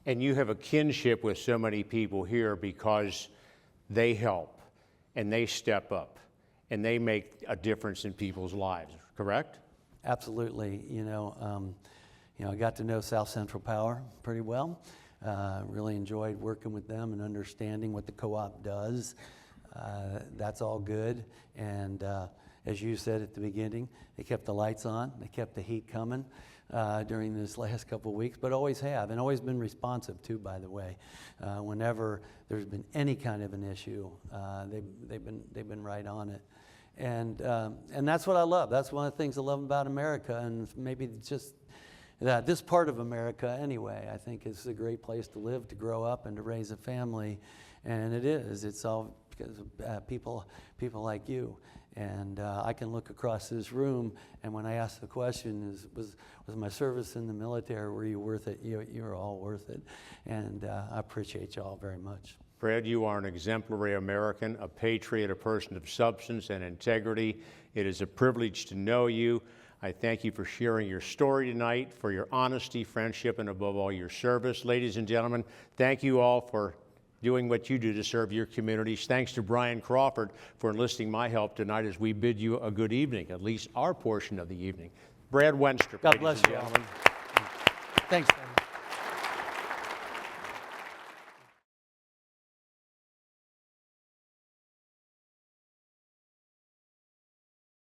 And you have a kinship with so many people here because they help and they step up and they make a difference in people's lives, correct? Absolutely. I got to know South Central Power pretty well. Really enjoyed working with them and understanding what the co-op does. That's all good. And as you said at the beginning, they kept the lights on, they kept the heat coming during this last couple of weeks, but always have, and always been responsive too, by the way. Whenever there's been any kind of an issue, they've been right on it. And that's what I love. That's one of the things I love about America, and maybe just that this part of America anyway, I think is a great place to live, to grow up, and to raise a family. And it is. It's all because of people like you. And I can look across this room, and when I ask the question, was my service in the military, were you worth it? You're all worth it. And I appreciate you all very much. Fred, you are an exemplary American, a patriot, a person of substance and integrity. It is a privilege to know you. I thank you for sharing your story tonight, for your honesty, friendship, and above all, your service. Ladies and gentlemen, thank you all for doing what you do to serve your communities. Thanks to Brian Crawford for enlisting my help tonight as we bid you a good evening, at least our portion of the evening. Brad Wenstrup, God ladies bless and you all. gentlemen. Thanks, Dan.